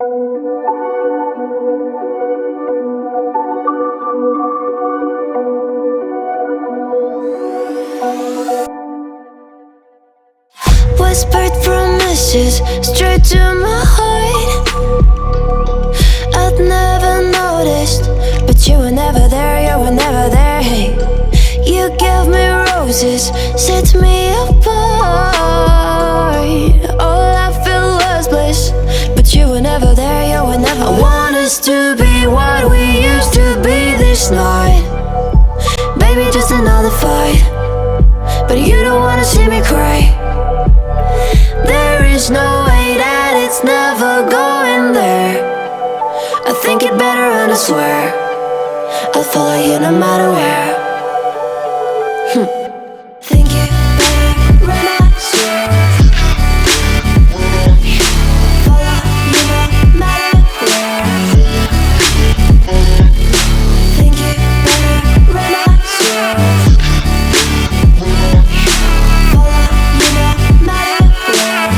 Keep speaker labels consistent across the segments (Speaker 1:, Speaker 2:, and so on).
Speaker 1: Whispered promises straight to my heart. I'd never noticed, but you were never there, you were never there. Hey, you gave me roses, set me apart. All I felt was bliss, but you were never there, you were never there. I want us to be what we used to be this night. Baby, just another fight, but you don't wanna see me cry. There is no way that it's never going there. I think it better and I swear I'll follow you no matter where. Think it better and I swear follow you no matter where. Think it better and I swear follow you no matter where.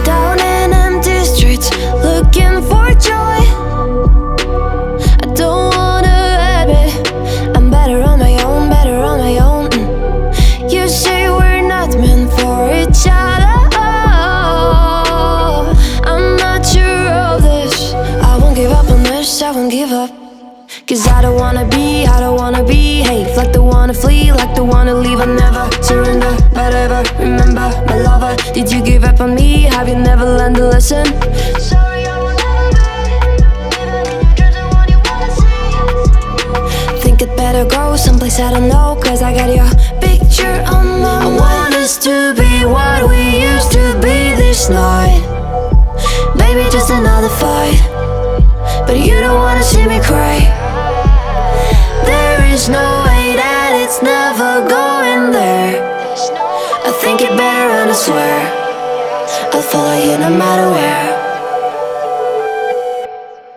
Speaker 1: Down in empty streets, looking for joy. I don't wanna admit I'm better on my own, better on my own. You say we're not meant for each other. I'm not sure of this. I won't give up on this, I won't give up. Cause I don't wanna be, hey, like the one to flee, like the one to leave. I never surrender, but ever remember my lover. Did you give up on me? Have you never learned to listen? Sorry, I will never be, even if you're the one you wanna see. Think it better go someplace I don't know, cause I got your picture on my mind. I want us to be what we used to be this night. Baby, just another fight, but you don't wanna see me cry. There is no way that it's never going there. I think it better and I swear I'll follow you no matter where.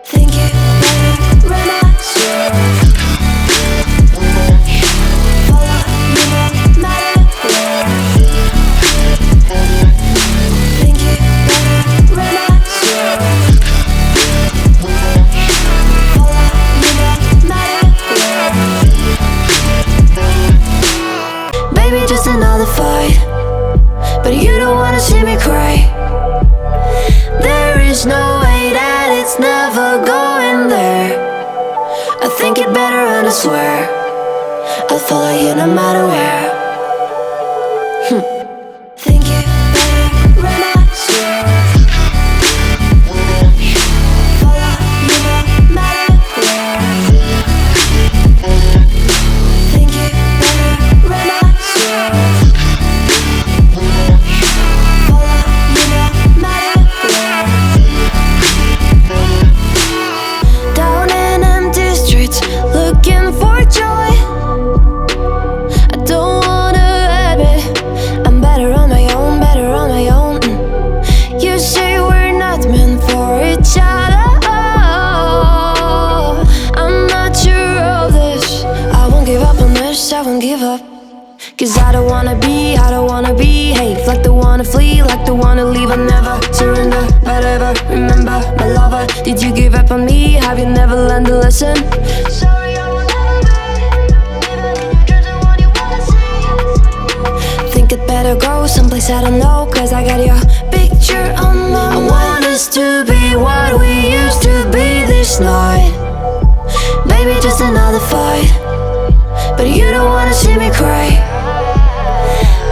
Speaker 1: Think it better and I swear follow you no matter where. Think it better and I swear follow you no matter where. Baby, just another fight, but you don't wanna see me cry. There is no way that it's never going there. I think it better and I swear I'll follow you no matter where. Think it better and I swear follow you no matter where. Think it better and I swear follow you no matter where. Down in empty streets, looking for joy. I don't wanna admit I'm better on my own, better on my own. You say we're not meant for each other. I'm not sure of this. I won't give up on this, I won't give up. Cause I don't wanna be, hey, like the one to flee, like the one to leave. I never surrender, but ever remember my lover. Did you give up on me? Have you never learned to listen? Sorry, I will never be, even if you're the one you wanna see. Think it better go someplace I don't know, cause I got your picture on my mind. I want us to be what we used to be this night. Baby, just another fight, but you don't wanna see me cry.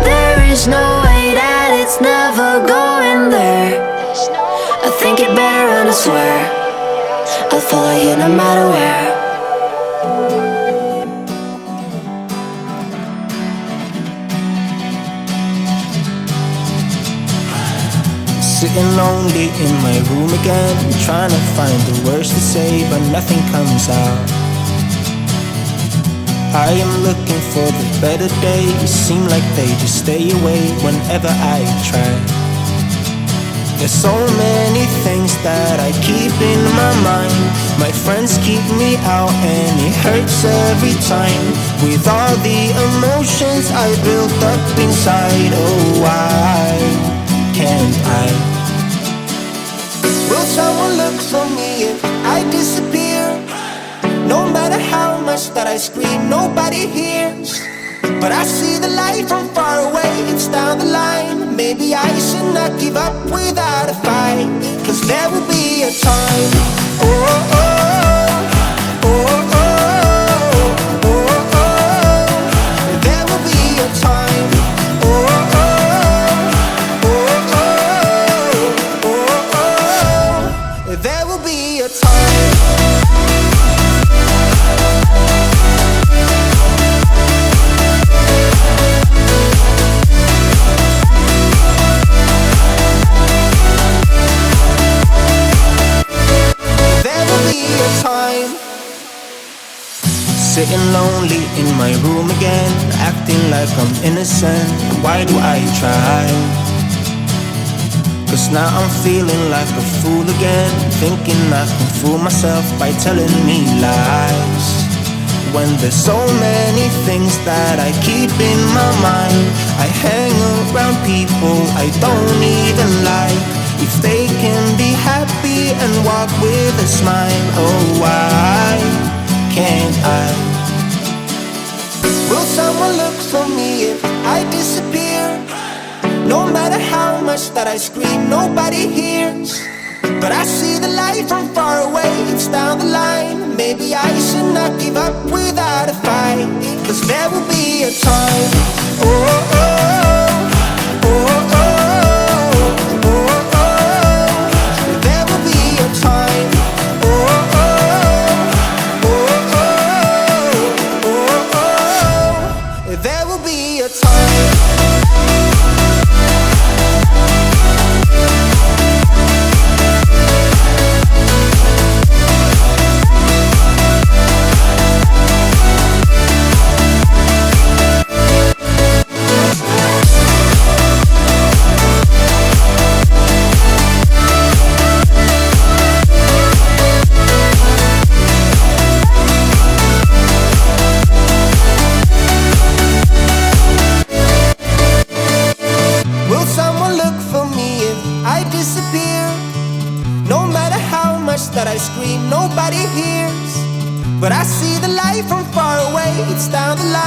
Speaker 1: There is no way that it's never going there. I think it better and I swear I'll follow you no matter where.
Speaker 2: Sitting lonely in my room again, trying to find the words to say, but nothing comes out. I am looking for the better days, seem like they just stay away whenever I try. There's so many things that I keep in my mind. My friends keep me out and it hurts every time. With all the emotions I built up inside, oh why can't I Will someone look for me if I disappear? No matter how much that I scream, nobody hears. But I see the light from far away, it's down the line. Maybe I should not give up without a fight, 'cause there will be a time. Oh, oh, oh, oh, oh, oh, oh. There will be a time. Oh, oh, oh, oh, oh, oh, oh. There will be a time. Sitting lonely in my room again, acting like I'm innocent. Why do I try? 'Cause now I'm feeling like a fool again, thinking I can fool myself by telling me lies. When there's so many things that I keep in my mind, I hang around people I don't even like. If they can be happy and walk with a smile, oh why can't I? Will someone look for me if I disappear? No matter how much that I scream, nobody hears. But I see the light from far away, it's down the line. Maybe I should not give up without a fight, 'cause there will be a time. Oh, oh, oh, oh, oh, oh, oh. There will be a time. Oh, oh, oh, oh, oh, oh. There will be a time. That I scream, nobody hears. But I see the light from far away, it's down the line.